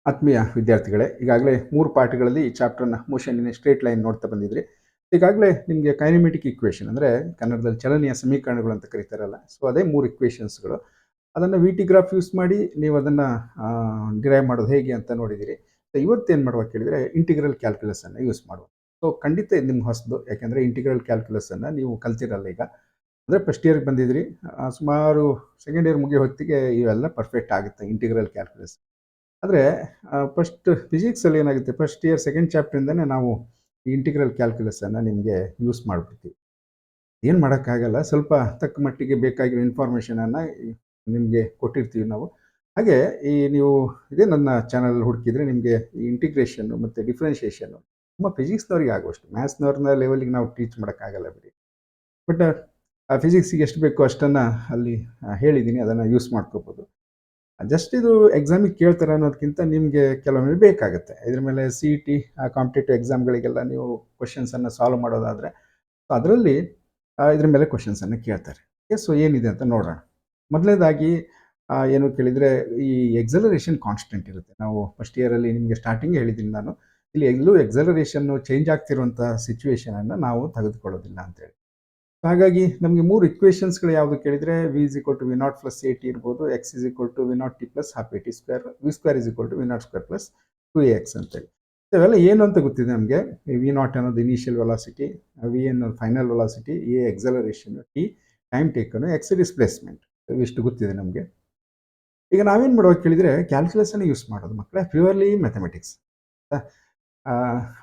ಆತ್ಮೀಯ ವಿದ್ಯಾರ್ಥಿಗಳೇ, ಈಗಾಗಲೇ 3 ಪಾಠಗಳಲ್ಲಿ ಈ ಚಾಪ್ಟರ್‌ನ motion in a straight line ನೋಡ್ತಾ ಬಂದಿದ್ರಿ. ಈಗಾಗಲೇ ನಿಮಗೆ ಕೈನೆಮ್ಯಾಟಿಕ್ ಈಕ್ವೇಷನ್ ಅಂದರೆ ಕನ್ನಡದಲ್ಲಿ ಚಲನೆಯ ಸಮೀಕರಣಗಳು ಅಂತ ಕರೀತಾರಲ್ಲ. ಸೊ ಅದೇ 3 ಈಕ್ವೇಷನ್ಸ್‌ಗಳು. ಅದನ್ನು ವಿ ಟಿ ಗ್ರಾಫ್ ಯೂಸ್ ಮಾಡಿ ನೀವು ಅದನ್ನು ಡಿರೈವ್ ಮಾಡೋದು ಹೇಗೆ ಅಂತ ನೋಡಿದ್ದೀರಿ. ಸೊ ಇವತ್ತೇನು ಮಾಡುವ ಕೇಳಿದರೆ ಇಂಟಿಗ್ರಲ್ ಕ್ಯಾಲ್ಕುಲಸನ್ನು ಯೂಸ್ ಮಾಡುವ. ಸೊ ಖಂಡಿತ ಇದು ನಿಮ್ಗೆ ಹೊಸದು. ಯಾಕೆಂದರೆ ಇಂಟಿಗ್ರಲ್ ಕ್ಯಾಲ್ಕುಲಸನ್ನು ನೀವು ಕಲ್ತಿರಲ್ಲ ಈಗ. ಅಂದರೆ ಫಸ್ಟ್ ಇಯರ್‌ಗೆ ಬಂದಿದ್ದೀರಿ. ಸುಮಾರು ಸೆಕೆಂಡ್ ಇಯರ್ ಮುಗಿಯೋ ಹೊತ್ತಿಗೆ ಇವೆಲ್ಲ ಪರ್ಫೆಕ್ಟ್ ಆಗುತ್ತೆ ಇಂಟಿಗ್ರಲ್ ಕ್ಯಾಲ್ಕುಲಸ್. ಆದರೆ ಫಸ್ಟ್ ಫಿಸಿಕ್ಸಲ್ಲಿ ಏನಾಗುತ್ತೆ, ಫಸ್ಟ್ ಇಯರ್ ಸೆಕೆಂಡ್ ಚಾಪ್ಟ್ರಿಂದನೇ ನಾವು ಈ ಇಂಟಿಗ್ರಲ್ ಕ್ಯಾಲ್ಕುಲಸನ್ನು ನಿಮಗೆ ಯೂಸ್ ಮಾಡಿಬಿಡ್ತೀವಿ. ಏನು ಮಾಡೋಕ್ಕಾಗಲ್ಲ, ಸ್ವಲ್ಪ ತಕ್ಕ ಮಟ್ಟಿಗೆ ಬೇಕಾಗಿರೋ ಇನ್ಫಾರ್ಮೇಷನನ್ನು ನಿಮಗೆ ಕೊಟ್ಟಿರ್ತೀವಿ ನಾವು. ಹಾಗೆ ನೀವು ಇದೇ ನನ್ನ ಚಾನಲ್ ಹುಡುಕಿದರೆ ನಿಮಗೆ ಈ ಇಂಟಿಗ್ರೇಷನ್ನು ಮತ್ತು ಡಿಫ್ರೆನ್ಷಿಯೇಷನ್ನು ತುಂಬ ಫಿಸಿಕ್ಸ್ನವ್ರಿಗೆ ಆಗುವಷ್ಟು, ಮ್ಯಾಥ್ಸ್ನವ್ರನ್ನ ಲೆವೆಲಿಗೆ ನಾವು ಟೀಚ್ ಮಾಡೋಕ್ಕಾಗಲ್ಲ ಬಿಡಿ. ಬಟ್ ಫಿಸಿಕ್ಸಿಗೆ ಎಷ್ಟು ಬೇಕೋ ಅಷ್ಟನ್ನು ಅಲ್ಲಿ ಹೇಳಿದ್ದೀನಿ, ಅದನ್ನು ಯೂಸ್ ಮಾಡ್ಕೋಬೋದು. ಜಸ್ಟ್ ಇದು ಎಕ್ಸಾಮಿಗೆ ಕೇಳ್ತಾರೆ ಅನ್ನೋದಕ್ಕಿಂತ ನಿಮಗೆ ಕೆಲವೊಮ್ಮೆ ಬೇಕಾಗುತ್ತೆ. ಇದ್ರ ಮೇಲೆ ಸಿ ಇ ಟಿ ಕಾಂಪಿಟೇಟಿವ್ ಎಕ್ಸಾಮ್ಗಳಿಗೆಲ್ಲ ನೀವು ಕ್ವಶನ್ಸನ್ನು ಸಾಲ್ವ್ ಮಾಡೋದಾದರೆ ಅದರಲ್ಲಿ ಇದ್ರ ಮೇಲೆ ಕ್ವಶನ್ಸನ್ನು ಕೇಳ್ತಾರೆ. ಸೊ ಏನಿದೆ ಅಂತ ನೋಡೋಣ. ಮೊದಲನೇದಾಗಿ ಏನು ಕೇಳಿದರೆ, ಈ ಎಕ್ಸಲರೇಷನ್ ಕಾನ್ಸ್ಟೆಂಟ್ ಇರುತ್ತೆ. ನಾವು ಫಸ್ಟ್ ಇಯರಲ್ಲಿ ನಿಮಗೆ ಸ್ಟಾರ್ಟಿಂಗ್ ಹೇಳಿದ್ದೀನಿ ನಾನು, ಇಲ್ಲಿ ಎಲ್ಲೂ ಎಕ್ಸಲರೇಷನ್ನು ಚೇಂಜ್ ಆಗ್ತಿರುವಂಥ ಸಿಚುವೇಷನನ್ನು ನಾವು ತೆಗೆದುಕೊಳ್ಳೋದಿಲ್ಲ ಅಂತೇಳಿ. ಹಾಗಾಗಿ ನಮಗೆ 3 ಇಕ್ವೇಷನ್ಸ್‌ಗಳು ಯಾವುದು ಕೇಳಿದರೆ, v is equal to v naught plus a t ಇರ್ಬೋದು, x is equal to v naught t plus half a t square, v square is equal to v naught square plus 2ax ಅಂತೇಳಿ. ಇವೆಲ್ಲ ಏನು ಅಂತ ಗೊತ್ತಿದೆ ನಮಗೆ. V naught ಅನ್ನೋದು initial velocity, v ಅನ್ನೋದು final velocity, a acceleration, t time taken, x displacement. ಇವಿಷ್ಟು ಗೊತ್ತಿದೆ ನಮಗೆ. ಈಗ ನಾವೇನು ಮಾಡೋದು ಕೇಳಿದರೆ, ಕ್ಯಾಲ್ಕುಲಸನ್ನು ಯೂಸ್ ಮಾಡೋದು ಮಕ್ಕಳೇ, ಪ್ಯೂರ್ಲಿ ಮ್ಯಾಥಮೆಟಿಕ್ಸ್.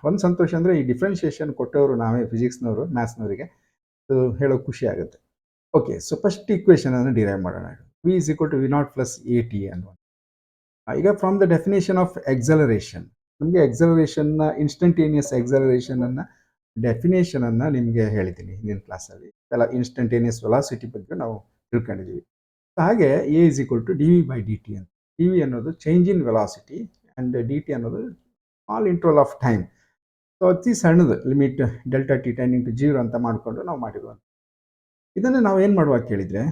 ಒಂದು ಸಂತೋಷ ಅಂದರೆ ಈ ಡಿಫ್ರೆನ್ಷಿಯೇಷನ್ ಕೊಟ್ಟವರು ನಾವೇ ಫಿಸಿಕ್ಸ್ನವರು, ಮ್ಯಾಥ್ಸ್ನವರಿಗೆ. ಅದು ಹೇಳೋಕೆ ಖುಷಿ ಆಗುತ್ತೆ. ಓಕೆ, ಸೊ ಫಸ್ಟ್ ಈಕ್ವೇಷನ್ ಅನ್ನು ಡಿರೈವ್ ಮಾಡೋಣ. V is equal to v naught plus a t ಅನ್ನುವ. ಈಗ from the definition of acceleration, ನಮಗೆ ಎಕ್ಸಲರೇಷನ್ನ ಇನ್ಸ್ಟಂಟೇನಿಯಸ್ ಎಕ್ಸಲರೇಷನನ್ನು ಡೆಫಿನೇಷನನ್ನು ನಿಮಗೆ ಹೇಳಿದ್ದೀನಿ ಹಿಂದಿನ ಕ್ಲಾಸಲ್ಲಿ. ಎಲ್ಲ ಇನ್ಸ್ಟಂಟೇನಿಯಸ್ ವೆಲಾಸಿಟಿ ಬಗ್ಗೆ ನಾವು ತಿಳ್ಕೊಂಡಿದ್ದೀವಿ. ಹಾಗೆ a is equal to d v by d t ಅಂತ. ಡಿ ವಿ ಅನ್ನೋದು change in velocity and d t ಅನ್ನೋದು small interval of time. So ಅತಿ ಸಣ್ಣದು limit delta t tend into 0 ಅಂತ ಮಾಡಿಕೊಂಡು ನಾವು ಮಾಡಿರುವಂಥ. ಇದನ್ನು ನಾವು ಏನು ಮಾಡುವಾಗ ಕೇಳಿದರೆ,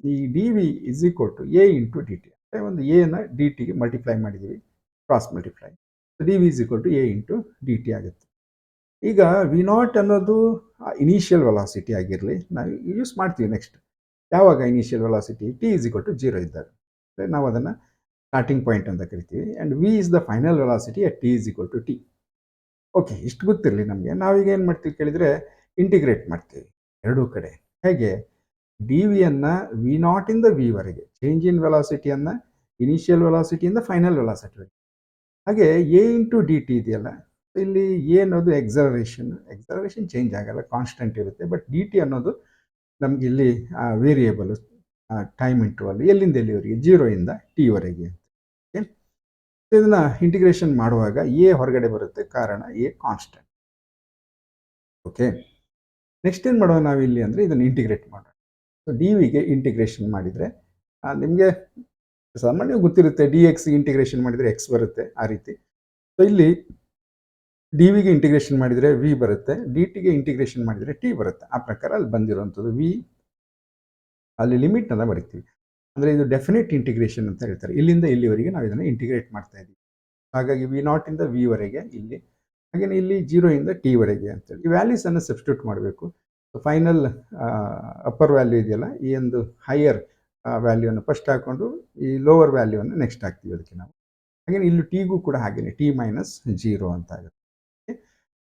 ಈ d v is equal to a into d t. ಅಂದರೆ ಒಂದು ಎನ ಡಿ ಟಿಗೆ ಮಲ್ಟಿಪ್ಲೈ ಮಾಡಿದ್ದೀವಿ, cross multiply. D v is equal to a into d t ಆಗುತ್ತೆ. ಈಗ ವಿ ನಾಟ್ ಅನ್ನೋದು ಇನಿಷಿಯಲ್ ವೆಲಾಸಿಟಿ ಆಗಿರಲಿ, ನಾವು ಯೂಸ್ ಮಾಡ್ತೀವಿ ನೆಕ್ಸ್ಟ್. ಯಾವಾಗ initial velocity? T is equal to 0 ಇದ್ದಾಗ. ಅಂದರೆ ನಾವು ಅದನ್ನು ಸ್ಟಾರ್ಟಿಂಗ್ ಪಾಯಿಂಟ್ ಅಂತ ಕರಿತೀವಿ. And v is the final velocity at t is equal to T. Okay, ಇಷ್ಟು ಗೊತ್ತಿರಲಿ ನಮಗೆ. ನಾವೀಗ ಏನು ಮಾಡ್ತೀವಿ ಕೇಳಿದರೆ, ಇಂಟಿಗ್ರೇಟ್ ಮಾಡ್ತೀವಿ ಎರಡೂ ಕಡೆ. ಹೇಗೆ? ಡಿ ವಿಯನ್ನು ವಿ ನಾಟಿಂದ ವಿ ವರೆಗೆ, ಚೇಂಜ್ ಇನ್ ವೆಲಾಸಿಟಿಯನ್ನು ಇನಿಷಿಯಲ್ ವೆಲಾಸಿಟಿಯಿಂದ ಫೈನಲ್ ವೆಲಾಸಿಟಿವರೆಗೆ. ಹಾಗೆ ಎ ಇಂಟು ಡಿ ಟಿ ಇದೆಯಲ್ಲ, ಇಲ್ಲಿ ಎ ಅನ್ನೋದು ಎಕ್ಸಲರೇಷನ್ ಚೇಂಜ್ ಆಗಲ್ಲ, ಕಾನ್ಸ್ಟೆಂಟ್ ಇರುತ್ತೆ. ಬಟ್ ಡಿ ಟಿ ಅನ್ನೋದು ನಮಗೆ ಇಲ್ಲಿ ವೇರಿಯೇಬಲ್ ಟೈಮ್ ಇಂಟರ್ವಲ್, ಎಲ್ಲಿಂದ ಎಲ್ಲಿವರೆಗೆ? 0 ಇಂದ ಟಿ ವರೆಗೆ. ಓಕೆ, ಇದನ್ನು ಇಂಟಿಗ್ರೇಷನ್ ಮಾಡುವಾಗ ಎ ಹೊರಗಡೆ ಬರುತ್ತೆ, ಕಾರಣ ಎ ಕಾನ್ಸ್ಟೆಂಟ್. ಓಕೆ, ನೆಕ್ಸ್ಟ್ ಏನು ಮಾಡೋಣ ನಾವಿಲ್ಲಿ ಅಂದರೆ, ಇದನ್ನು ಇಂಟಿಗ್ರೇಟ್ ಮಾಡೋಣ. ಸೊ ಡಿ ವಿಗೆ ಇಂಟಿಗ್ರೇಷನ್ ಮಾಡಿದರೆ ನಿಮಗೆ ಸಾಮಾನ್ಯವಾಗಿ ಗೊತ್ತಿರುತ್ತೆ, ಡಿ ಎಕ್ಸ್ ಇಂಟಿಗ್ರೇಷನ್ ಮಾಡಿದರೆ ಎಕ್ಸ್ ಬರುತ್ತೆ, ಆ ರೀತಿ. ಸೊ ಇಲ್ಲಿ ಡಿ ವಿಗೆ ಇಂಟಿಗ್ರೇಷನ್ ಮಾಡಿದರೆ ವಿ ಬರುತ್ತೆ, ಡಿ ಟಿಗೆ ಇಂಟಿಗ್ರೇಷನ್ ಮಾಡಿದರೆ ಟಿ ಬರುತ್ತೆ. ಆ ಪ್ರಕಾರ ಅಲ್ಲಿ ಬಂದಿರುವಂಥದ್ದು ವಿ, ಅಲ್ಲಿ ಲಿಮಿಟನ್ನು ಬರಿತೀವಿ. ಅಂದರೆ ಇದು ಡೆಫಿನೆಟ್ ಇಂಟಿಗ್ರೇಷನ್ ಅಂತ ಹೇಳ್ತಾರೆ. ಇಲ್ಲಿಂದ ಇಲ್ಲಿವರೆಗೆ ನಾವು ಇದನ್ನು ಇಂಟಿಗ್ರೇಟ್ ಮಾಡ್ತಾ ಇದ್ದೀವಿ. ಹಾಗಾಗಿ ವಿ ನಾಟಿಂದ ವಿ ವರೆಗೆ ಇಲ್ಲಿ, ಹಾಗೆಯೇ ಇಲ್ಲಿ 0 ಇಂದ ಟಿ ವರೆಗೆ ಅಂತೇಳಿ ಈ ವ್ಯಾಲ್ಯೂಸನ್ನು ಸಬ್ಸ್ಟಿಟ್ಯೂಟ್ ಮಾಡಬೇಕು. ಫೈನಲ್ ಅಪ್ಪರ್ ವ್ಯಾಲ್ಯೂ ಇದೆಯಲ್ಲ, ಈ ಒಂದು ಹೈಯರ್ ವ್ಯಾಲ್ಯೂವನ್ನು ಫಸ್ಟ್ ಹಾಕ್ಕೊಂಡು ಈ ಲೋವರ್ ವ್ಯಾಲ್ಯೂವನ್ನು ನೆಕ್ಸ್ಟ್ ಹಾಕ್ತೀವಿ ಅದಕ್ಕೆ ನಾವು. ಹಾಗೆಯೇ ಇಲ್ಲಿ ಟಿಗೂ ಕೂಡ ಹಾಗೆಯೇ ಟಿ ಮೈನಸ್ 0 ಅಂತ ಆಗುತ್ತೆ.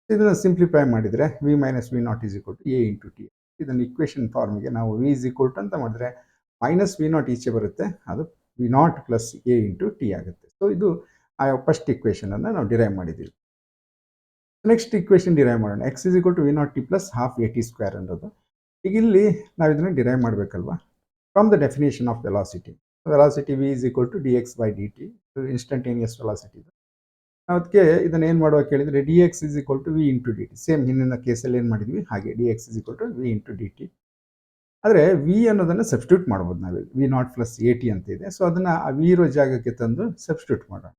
ಇದನ್ನು ಸಿಂಪ್ಲಿಫೈ ಮಾಡಿದರೆ v minus v naught is equal to a into t. ಇದನ್ನು ಇಕ್ವೇಷನ್ ಫಾರ್ಮಿಗೆ ನಾವು ವಿ ಇಸ್ ಈಕ್ವಲ್ ಟು ಅಂತ ಮಾಡಿದ್ರೆ ಮೈನಸ್ ವಿ ನಾಟ್ ಈಚೆ ಬರುತ್ತೆ, ಅದು v naught plus a into t ಆಗುತ್ತೆ. ಸೊ ಇದು ಫಸ್ಟ್ ಇಕ್ವೇಷನನ್ನು ನಾವು ಡಿರೈವ್ ಮಾಡಿದ್ದೀವಿ. ನೆಕ್ಸ್ಟ್ ಇಕ್ವೇಷನ್ ಡಿರೈವ್ ಮಾಡೋಣ. X is equal to v naught t plus half a t square ಅನ್ನೋದು. ಈಗ ಇಲ್ಲಿ ನಾವು ಇದನ್ನು ಡಿರೈವ್ ಮಾಡಬೇಕಲ್ವಾ from the definition of velocity. Velocity v is equal to d x by d t, instantaneous velocity. ಅದಕ್ಕೆ ಇದನ್ನು ಏನು ಮಾಡುವ ಕೇಳಿದರೆ, d x is equal to v into d t. Same ಹಿಂದಿನ ಕೇಸಲ್ಲಿ ಏನು ಮಾಡಿದ್ವಿ ಹಾಗೆ d x is equal to v into d t. ಆದರೆ ವಿ ಅನ್ನೋದನ್ನು ಸಬ್ಸ್ಟಿಟ್ಯೂಟ್ ಮಾಡ್ಬೋದು ನಾವು. V naught plus a t ಅಂತ ಇದೆ, ಸೊ ಅದನ್ನು ಆ ವಿ ಇರೋ ಜಾಗಕ್ಕೆ ತಂದು ಸಬ್ಸ್ಟಿಟ್ಯೂಟ್ ಮಾಡೋಣ.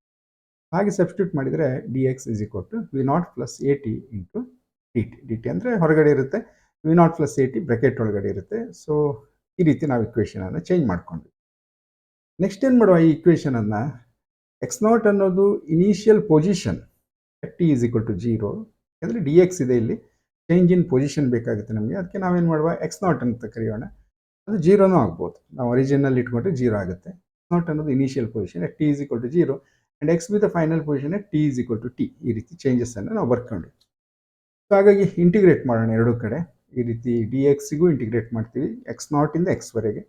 ಹಾಗೆ ಸಬ್ಸ್ಟಿಟ್ಯೂಟ್ ಮಾಡಿದರೆ d x is equal to v naught plus a t into d t. D t ಅಂದರೆ ಹೊರಗಡೆ ಇರುತ್ತೆ, v naught plus a t bracket ಒಳಗಡೆ ಇರುತ್ತೆ. ಸೊ ಈ ರೀತಿ ನಾವು ಇಕ್ವೇಷನನ್ನು ಚೇಂಜ್ ಮಾಡ್ಕೊಂಡ್ವಿ. ನೆಕ್ಸ್ಟ್ ಏನು ಮಾಡುವ, ಈ ಇಕ್ವೇಷನನ್ನು ಎಕ್ಸ್ ನಾಟ್ ಅನ್ನೋದು initial position t is equal to 0. ಯಾಕಂದರೆ ಡಿ ಎಕ್ಸ್ ಇದೆ ಇಲ್ಲಿ, ಚೇಂಜ್ ಇನ್ ಪೊಸಿಷನ್ ಬೇಕಾಗುತ್ತೆ ನಮಗೆ. ಅದಕ್ಕೆ ನಾವೇನು ಮಾಡುವ, ಎಕ್ಸ್ ನಾಟ್ ಅಂತ ಕರೆಯೋಣ. ಅದು ಜೀರೋನೂ ಆಗ್ಬೋದು, ನಾವು ಒರಿಜಿನಲ್ ಇಟ್ಕೊಂಡ್ರೆ ಜೀರೋ ಆಗುತ್ತೆ. ನಾಟ್ ಅನ್ನೋದು initial position t is equal to 0 and x with the final position t is equal to t. ಈ ರೀತಿ ಚೇಂಜಸ್ಸನ್ನು ನಾವು ಬರ್ಕೊಂಡ್ವಿ. ಸೊ ಹಾಗಾಗಿ ಇಂಟಿಗ್ರೇಟ್ ಮಾಡೋಣ ಎರಡೂ ಕಡೆ. ಈ ರೀತಿ ಡಿ ಎಕ್ಸಿಗೂ ಇಂಟಿಗ್ರೇಟ್ ಮಾಡ್ತೀವಿ, ಎಕ್ಸ್ ನಾಟಿಂದ ಎಕ್ಸ್ವರೆಗೆ.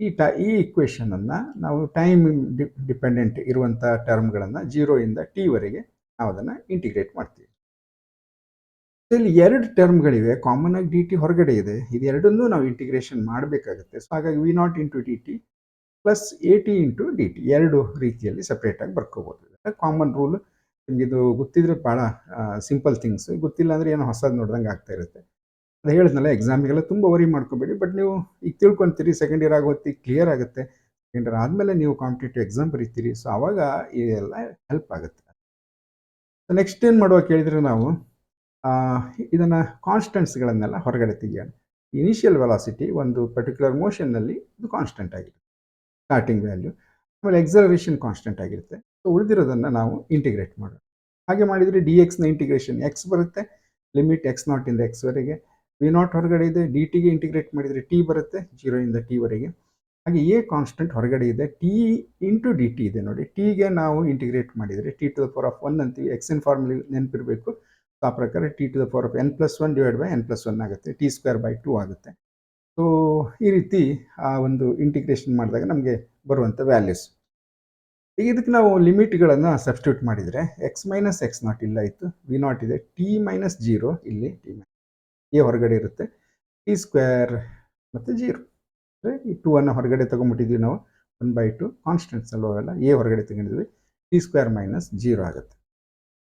ಈ ಇಕ್ವೇಷನನ್ನು ನಾವು ಟೈಮ್ ಡಿಪೆಂಡೆಂಟ್ ಇರುವಂಥ ಟರ್ಮ್ಗಳನ್ನು 0 ಇಂದ ಟಿವರೆಗೆ ನಾವು ಅದನ್ನು ಇಂಟಿಗ್ರೇಟ್ ಮಾಡ್ತೀವಿ. ಇಲ್ಲಿ ಎರಡು ಟರ್ಮ್ಗಳಿವೆ, ಕಾಮನ್ ಆಗಿ ಡಿ ಟಿ ಹೊರಗಡೆ ಇದೆ. ಇದೆರಡನ್ನೂ ನಾವು ಇಂಟಿಗ್ರೇಷನ್ ಮಾಡಬೇಕಾಗುತ್ತೆ. ಸೊ ಹಾಗಾಗಿ v naught into d t plus a t into d t ಎರಡು ರೀತಿಯಲ್ಲಿ ಸಪ್ರೇಟಾಗಿ ಬರ್ಕೋಬೋದು. ಕಾಮನ್ ರೂಲ್ ನಿಮಗೆ ಇದು ಗೊತ್ತಿದ್ರೆ ಭಾಳ ಸಿಂಪಲ್ ಥಿಂಗ್ಸ್, ಗೊತ್ತಿಲ್ಲ ಅಂದರೆ ಏನೋ ಹೊಸದು ನೋಡ್ದಂಗೆ ಆಗ್ತಾ ಇರುತ್ತೆ. ಅದು ಹೇಳಿದ್ನಲ್ಲ, ಎಕ್ಸಾಮಿಗೆಲ್ಲ ತುಂಬ ವರಿ ಮಾಡ್ಕೋಬೇಡಿ. ಬಟ್ ನೀವು ಈಗ ತಿಳ್ಕೊತೀರಿ, ಸೆಕೆಂಡ್ ಇಯರ್ ಆಗೋತ್ತಿಗೆ ಕ್ಲಿಯರ್ ಆಗುತ್ತೆ. ಸೆಕೆಂಡ್ ಇಯರ್ ಆದಮೇಲೆ ನೀವು ಕಾಂಪಿಟೇಟಿವ್ ಎಕ್ಸಾಮ್ ಬರೀತೀರಿ. ಸೊ ಆವಾಗ ಇದೆಲ್ಲ ಹೆಲ್ಪ್ ಆಗುತ್ತೆ. ನೆಕ್ಸ್ಟ್ ಏನು ಮಾಡುವ ಕೇಳಿದರೆ, ನಾವು ಇದನ್ನು ಕಾನ್ಸ್ಟೆಂಟ್ಸ್ಗಳನ್ನೆಲ್ಲ ಹೊರಗಡೆ ತೆಗಿಯೋಣ. ಇನಿಷಿಯಲ್ ವೆಲಾಸಿಟಿ ಒಂದು ಪರ್ಟಿಕ್ಯುಲರ್ ಮೋಷನ್ನಲ್ಲಿ ಇದು ಕಾನ್ಸ್ಟೆಂಟ್ ಆಗಿರುತ್ತೆ, ಸ್ಟಾರ್ಟಿಂಗ್ ವ್ಯಾಲ್ಯೂ. ಆಮೇಲೆ ಎಕ್ಸಲರೇಷನ್ ಕಾನ್ಸ್ಟೆಂಟ್ ಆಗಿರುತ್ತೆ. ಸೊ ಉಳಿದಿರೋದನ್ನು ನಾವು ಇಂಟಿಗ್ರೇಟ್ ಮಾಡೋಣ. ಹಾಗೆ ಮಾಡಿದರೆ ಡಿ ಎಕ್ಸ್ನ ಇಂಟಿಗ್ರೇಷನ್ ಎಕ್ಸ್ ಬರುತ್ತೆ, ಲಿಮಿಟ್ ಎಕ್ಸ್ ನಾಟಿಂದ ಎಕ್ಸ್ವರೆಗೆ. ವಿ ನಾಟ್ ಹೊರಗಡೆ ಇದೆ, ಡಿ ಟಿಗೆ ಇಂಟಿಗ್ರೇಟ್ ಮಾಡಿದರೆ ಟಿ ಬರುತ್ತೆ, 0 ಇಂದ ಟಿವರೆಗೆ. ಹಾಗೆ ಎ ಕಾನ್ಸ್ಟೆಂಟ್ ಹೊರಗಡೆ ಇದೆ, ಟಿ ಇಂಟು ಡಿ ಟಿ ಇದೆ ನೋಡಿ. ಟಿಗೆ ನಾವು ಇಂಟಿಗ್ರೇಟ್ ಮಾಡಿದರೆ t to the power of 1 ಅಂತೀವಿ. ಎಕ್ಸಿನ ಫಾರ್ಮುಲಿ ನೆನಪಿರಬೇಕು. ಆ ಪ್ರಕಾರ t to the power of n+1 divide by n+1 ಆಗುತ್ತೆ, ಟಿ ಸ್ಕ್ವೇರ್ ಬೈ 2 ಆಗುತ್ತೆ. ಸೊ ಈ ರೀತಿ ಆ ಒಂದು ಇಂಟಿಗ್ರೇಷನ್ ಮಾಡಿದಾಗ ನಮಗೆ ಬರುವಂಥ ವ್ಯಾಲ್ಯೂಸ್. ಈಗ ಇದಕ್ಕೆ ನಾವು ಲಿಮಿಟ್ಗಳನ್ನು ಸಬ್ಸ್ಟಿಟ್ಯೂಟ್ ಮಾಡಿದರೆ ಎಕ್ಸ್ ಮೈನಸ್ ಎಕ್ಸ್ ನಾಟ್ ಇಲ್ಲ ಇತ್ತು, ವಿ ನಾಟ್ ಇದೆ, ಟಿ ಮೈನಸ್ 0 ಇಲ್ಲಿ ಟಿ ಎ ಹೊರಗಡೆ ಇರುತ್ತೆ, ಟಿ ಸ್ಕ್ವೇರ್ ಮತ್ತು 0. ಅಂದರೆ ಈ 2 ಹೊರಗಡೆ ತೊಗೊಂಬಿಟ್ಟಿದ್ವಿ ನಾವು, 1/2 ಕಾನ್ಸ್ಟೆಂಟ್ಸ್ ಅಲ್ವಲ್ಲ, ಎ ಹೊರಗಡೆ ತಗೊಂಡಿದ್ವಿ, ಟಿ ಸ್ಕ್ವೇರ್ ಮೈನಸ್ 0 ಆಗುತ್ತೆ.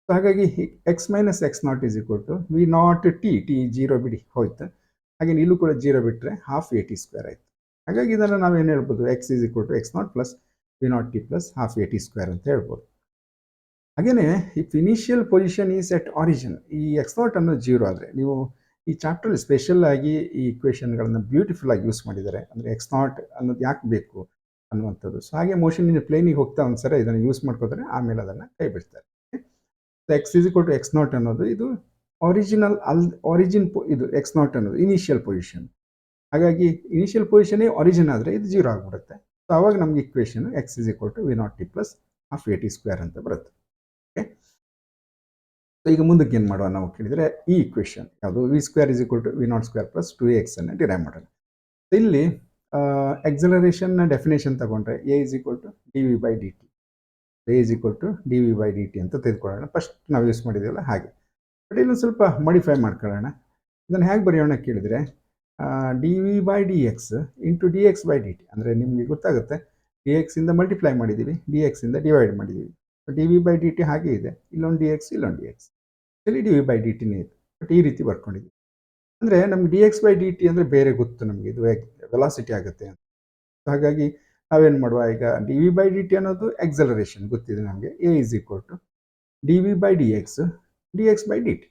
ಸೊ ಹಾಗಾಗಿ x minus x naught is equal to v naught t 0 ಬಿಡಿ ಹೋಯ್ತು. ಹಾಗೆ ಇಲ್ಲೂ ಕೂಡ 0 ಬಿಟ್ಟರೆ ಹಾಫ್ ಎ ಟಿ ಸ್ಕ್ವೇರ್ ಆಯಿತು. ಹಾಗಾಗಿ ಇದನ್ನು ನಾವೇನು ಹೇಳ್ಬೋದು, x is equal to x naught plus v naught t plus half a t square ಅಂತ ಹೇಳ್ಬೋದು. ಹಾಗೆಯೇ if initial position is at origin, ಈ ಎಕ್ಸ್ ನಾಟ್ ಅನ್ನೋದು 0 ಆದರೆ, ನೀವು ಈ ಚಾಪ್ಟರ್ಲಿ ಸ್ಪೆಷಲ್ ಆಗಿ ಈ ಇಕ್ವೇಷನ್ಗಳನ್ನು ಬ್ಯೂಟಿಫುಲ್ ಆಗಿ ಯೂಸ್ ಮಾಡಿದ್ದಾರೆ. ಅಂದರೆ ಎಕ್ಸ್ ನಾಟ್ ಅನ್ನೋದು ಯಾಕೆ ಬೇಕು ಅನ್ನುವಂಥದ್ದು. ಸೊ ಹಾಗೆ ಮೋಷನ್ ಇನ್ ಪ್ಲೇನಿಗೆ ಹೋಗ್ತಾ ಒಂದ್ಸರಿ ಇದನ್ನು ಯೂಸ್ ಮಾಡ್ಕೋತಾರೆ, ಆಮೇಲೆ ಅದನ್ನು ಕೈ ಬಿಡ್ತಾರೆ. X is equal to x naught ಅನ್ನೋದು ಇದು ಆರಿಜಿನಲ್ ಆರಿಜಿನ್ ಇದು ಎಕ್ಸ್ ನಾಟ್ ಅನ್ನೋದು ಇನಿಷಿಯಲ್ ಪೊಸಿಷನ್. ಹಾಗಾಗಿ ಇನಿಷಿಯಲ್ ಪೊಸಿಷನ್ನೇ ಆರಿಜಿನ್ ಆದರೆ ಇದು 0 ಆಗಿಬಿಡುತ್ತೆ. ಸೊ ಆವಾಗ ನಮಗೆ equation x is equal to v naught t plus half a t square ಅಂತ ಬರುತ್ತೆ. ಓಕೆ, ಸೊ ಈಗ ಮುಂದಕ್ಕೆ ಏನು ಮಾಡುವ ನಾವು ಕೇಳಿದರೆ, ಈ ಇಕ್ವೇಷನ್ ಯಾವುದು, v square is equal to v naught square plus 2x ಅನ್ನು ಡಿರೈವ್ ಮಾಡೋಣ. ಇಲ್ಲಿ ಎಕ್ಸಲರೇಷನ್ನ ಡೆಫಿನೇಷನ್ ತಗೊಂಡ್ರೆ a is equal to d v by d t, a is equal to d v by d t ಅಂತ ತೆಗೆದುಕೊಳ್ಳೋಣ. First ನಾವು use ಮಾಡಿದ್ದೀವಲ್ಲ ಹಾಗೆ. But ಇಲ್ಲೊಂದು ಸ್ವಲ್ಪ ಮಾಡಿಫೈ ಮಾಡ್ಕೊಳ್ಳೋಣ. ಇದನ್ನು ಹೇಗೆ ಬರೆಯೋಣ ಕೇಳಿದರೆ, d v by d x into d x by d t. ಅಂದರೆ ನಿಮಗೆ ಗೊತ್ತಾಗುತ್ತೆ, ಡಿ ಎಕ್ಸಿಂದ ಮಲ್ಟಿಪ್ಲೈ ಮಾಡಿದ್ದೀವಿ, ಡಿ ಎಕ್ಸಿಂದ ಡಿವೈಡ್ ಮಾಡಿದ್ದೀವಿ. D v by d t ಹಾಗೆ ಇದೆ, ಇಲ್ಲೊಂದು ಡಿ ಎಕ್ಸ್ ಇಲ್ಲೊಂದು ಡಿ ಎಕ್ಸ್, ಇಲ್ಲಿ ಡಿ ವಿ ಬೈ ಡಿ ಟಿನೇ ಇದೆ. ಬಟ್ ಈ ರೀತಿ ಬರ್ಕೊಂಡಿದ್ದೀವಿ. ಅಂದರೆ ನಮ್ಗೆ d x by d t ಅಂದರೆ ಬೇರೆ ಗೊತ್ತು ನಮಗೆ, ಇದು ವೆಲಾಸಿಟಿ ಆಗುತ್ತೆ ಅಂತ. ಹಾಗಾಗಿ ನಾವೇನು ಮಾಡುವ, ಈಗ d v by d t ಅನ್ನೋದು ಎಕ್ಸಲರೇಷನ್ ಗೊತ್ತಿದೆ ನಮಗೆ, a is equal to d v by d x by d t.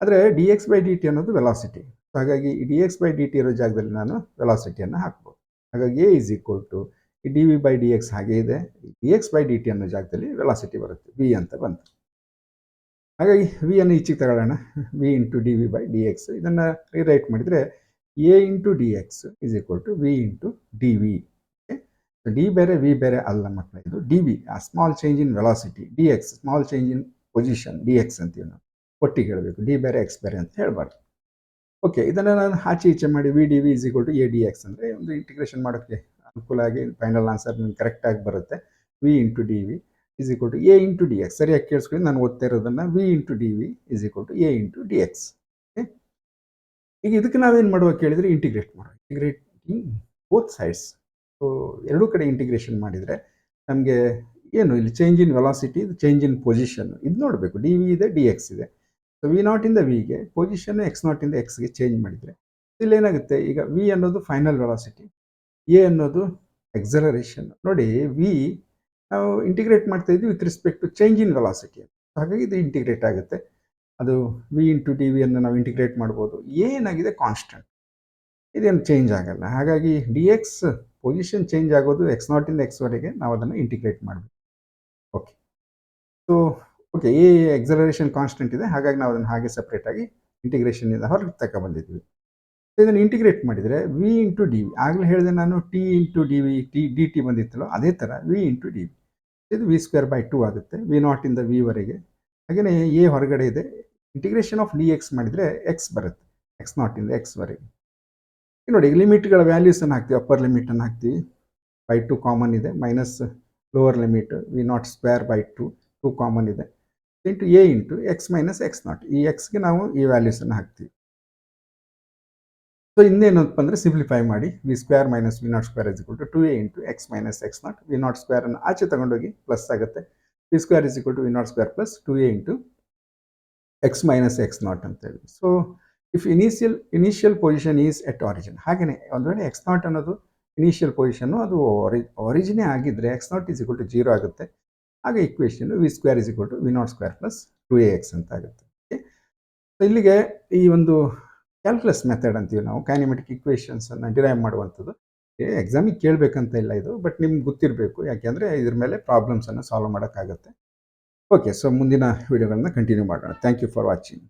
ಆದರೆ d x by d t ಅನ್ನೋದು ವೆಲಾಸಿಟಿ. ಹಾಗಾಗಿ d x by d t ಇರೋ ಜಾಗದಲ್ಲಿ ನಾನು ವೆಲಾಸಿಟಿಯನ್ನು ಹಾಕ್ಬೋದು. ಹಾಗಾಗಿ a is equal to d v by d x ಹಾಗೆ ಇದೆ, d x by d t ಅನ್ನೋ ಜಾಗದಲ್ಲಿ ವೆಲಾಸಿಟಿ ಬರುತ್ತೆ, ವಿ ಅಂತ ಬಂತು. ಹಾಗಾಗಿ ವಿ ಅನ್ನು ಈಚೆಗೆ ತಗೊಳ್ಳೋಣ, v into d v by d x. ಇದನ್ನು ರೀರೈಟ್ ಮಾಡಿದರೆ a into d x is equal to v into d v. D ಬೇರೆ ವಿ ಬೇರೆ ಅಲ್ಲ ಮಕ್ಕಳ, ಇದು d v a small change in velocity, d x small change in position, d x ಅಂತೀವಿ ನಾವು. ಒಟ್ಟಿಗೆ ಹೇಳಬೇಕು, ಡಿ ಬೇರೆ ಎಕ್ಸ್ ಬೇರೆ ಅಂತ ಹೇಳಬಾರ್ದು. ಓಕೆ, ಇದನ್ನು ನಾನು ಆಚೆ ಈಚೆ ಮಾಡಿ v d v is equal to a d x ಅಂದರೆ ಒಂದು ಇಂಟಿಗ್ರೇಷನ್ ಮಾಡೋಕ್ಕೆ ಅನುಕೂಲ ಆಗಿ ಫೈನಲ್ ಆನ್ಸರ್ ನಿಮ್ಗೆ ಕರೆಕ್ಟಾಗಿ ಬರುತ್ತೆ. V into d v is equal to a into d x. ಸರಿಯಾಗಿ ಕೇಳಿಸ್ಕೊಂಡು ನಾನು ಓದ್ತಾ ಇರೋದನ್ನು, v into d v is equal to a into d x. Okay, ಈಗ ಇದಕ್ಕೆ ನಾವೇನು ಮಾಡುವ ಕೇಳಿದರೆ ಇಂಟಿಗ್ರೇಟ್ ಮಾಡುವ, ಇಂಟಿಗ್ರೇಟಿಂಗ್ ಬೋತ್ ಸೈಡ್ಸ್. ಸೊ ಎರಡೂ ಕಡೆ ಇಂಟಿಗ್ರೇಷನ್ ಮಾಡಿದರೆ ನಮಗೆ ಏನು ಇಲ್ಲಿ ಚೇಂಜ್ ಇನ್ ವೆಲಾಸಿಟಿ, ಇದು ಚೇಂಜ್ ಇನ್ ಪೊಸಿಷನ್ ಇದು ನೋಡಬೇಕು. ಡಿ ವಿ ಇದೆ, ಡಿ ಎಕ್ಸ್ ಇದೆ. ಸೊ ವಿ ನಾಟಿಂದ ವಿಗೆ ಪೊಸಿಷನ್ ಎಕ್ಸ್ ನಾಟಿಂದ ಎಕ್ಸ್ಗೆ ಚೇಂಜ್ ಮಾಡಿದರೆ ಇಲ್ಲೇನಾಗುತ್ತೆ, ಈಗ ವಿ ಅನ್ನೋದು ಫೈನಲ್ ವೆಲಾಸಿಟಿ, ಎ ಅನ್ನೋದು ಎಕ್ಸಲರೇಷನ್. ನೋಡಿ, ವಿ ನಾವು ಇಂಟಿಗ್ರೇಟ್ ಮಾಡ್ತಾ ಇದ್ವಿ with respect to change in velocity. ಹಾಗಾಗಿ ಇದು ಇಂಟಿಗ್ರೇಟ್ ಆಗುತ್ತೆ. ಅದು ವಿ ಇಂಟು ಡಿ ವಿ ಅನ್ನು ನಾವು ಇಂಟಿಗ್ರೇಟ್ ಮಾಡ್ಬೋದು. ಏನಾಗಿದೆ ಕಾನ್ಸ್ಟೆಂಟ್, ಇದೇನು ಚೇಂಜ್ ಆಗಲ್ಲ. ಹಾಗಾಗಿ ಡಿ ಎಕ್ಸ್ ಪೊಸಿಷನ್ ಚೇಂಜ್ ಆಗೋದು ಎಕ್ಸ್ ನಾಟಿಂದ ಎಕ್ಸ್ವರೆಗೆ ನಾವು ಅದನ್ನು ಇಂಟಿಗ್ರೇಟ್ ಮಾಡಬೇಕು. Okay. So okay, A acceleration constant ಇದೆ, ಹಾಗಾಗಿ ನಾವು ಅದನ್ನು ಹಾಗೆ ಸಪ್ರೇಟಾಗಿ ಇಂಟಿಗ್ರೇಷನ್ನಿಂದ ಹೊರಗೆ ತಗೊಬಂದಿದ್ವಿ. ಇದನ್ನು ಇಂಟಿಗ್ರೇಟ್ ಮಾಡಿದರೆ ವಿ ಇಂಟು ಡಿ ವಿ, ಆಗಲೇ ಹೇಳಿದೆ ನಾನು t into d v d t ಬಂದಿತ್ತല്ലോ, ಅದೇ ಥರ ವಿ ಇಂಟು ಡಿ ವಿ, ಇದು ವಿ ಸ್ಕ್ವೇರ್ ಬೈ 2 ಆಗುತ್ತೆ, ವಿ ನಾಟಿಂದ ವಿ ವರೆಗೆ. ಹಾಗೆಯೇ ಎ ಹೊರಗಡೆ ಇದೆ, ಇಂಟಿಗ್ರೇಷನ್ ಆಫ್ ಡಿ ಎಕ್ಸ್ ಮಾಡಿದರೆ ಎಕ್ಸ್ ಬರುತ್ತೆ, ಎಕ್ಸ್ ನಾಟಿಂದ ಎಕ್ಸ್ ವರೆಗೆ. ನೋಡಿ, ಈಗ ಲಿಮಿಟ್ಗಳ ವ್ಯಾಲ್ಯೂಸನ್ನು ಹಾಕ್ತೀವಿ, ಅಪ್ಪರ್ ಲಿಮಿಟನ್ನು ಹಾಕ್ತೀವಿ, ಬೈ 2 ಕಾಮನ್ ಇದೆ, minus lower limit v naught square by 2 common ಇದೆ, into a into x minus x naught, ಈ ಎಕ್ಸ್ಗೆ ನಾವು ಈ ವ್ಯಾಲ್ಯೂಸನ್ನು ಹಾಕ್ತೀವಿ. ಸೊ ಇನ್ನೇನಪ್ಪ ಅಂದರೆ ಸಿಂಪ್ಲಿಫೈ ಮಾಡಿ, v square minus v naught square is equal to 2a into x minus x naught, v naught ಸ್ಕ್ವೇರನ್ನು ಆಚೆ ತಗೊಂಡೋಗಿ ಪ್ಲಸ್ ಆಗುತ್ತೆ, v square is equal to v naught square plus 2a into x minus x naught ಅಂತೇಳಿ. So if initial position is at origin, ಹಾಗೆಯೇ ಒಂದು ವೇಳೆ x naught ಅನ್ನೋದು initial ಪೊಸಿಷನ್ನು ಅದು ಆರಿಜಿನೇ ಆಗಿದ್ದರೆ x naught is equal to 0 ಆಗುತ್ತೆ, ಆಗ equation V square is equal to v naught square plus 2ax ಅಂತ ಆಗುತ್ತೆ. ಓಕೆ, ಸೊ ಇಲ್ಲಿಗೆ ಈ ಒಂದು ಕ್ಯಾಲ್ಕುಲಸ್ ಮೆಥಡ್ ಅಂತೀವಿ ನಾವು, ಕೈನೆಮೆಟಿಕ್ ಇಕ್ವೇಷನ್ಸನ್ನು ಡಿರೈವ್ ಮಾಡುವಂಥದ್ದು. ಎಕ್ಸಾಮಿಗೆ ಕೇಳಬೇಕಂತ ಇಲ್ಲ ಇದು, ಬಟ್ ನಿಮ್ಗೆ ಗೊತ್ತಿರಬೇಕು, ಯಾಕೆಂದರೆ ಇದ್ರ ಮೇಲೆ ಪ್ರಾಬ್ಲಮ್ಸನ್ನು ಸಾಲ್ವ್ ಮಾಡೋಕ್ಕಾಗುತ್ತೆ. ಓಕೆ, ಸೊ ಮುಂದಿನ ವೀಡಿಯೋಗಳನ್ನ ಕಂಟಿನ್ಯೂ ಮಾಡೋಣ. Thank you for watching.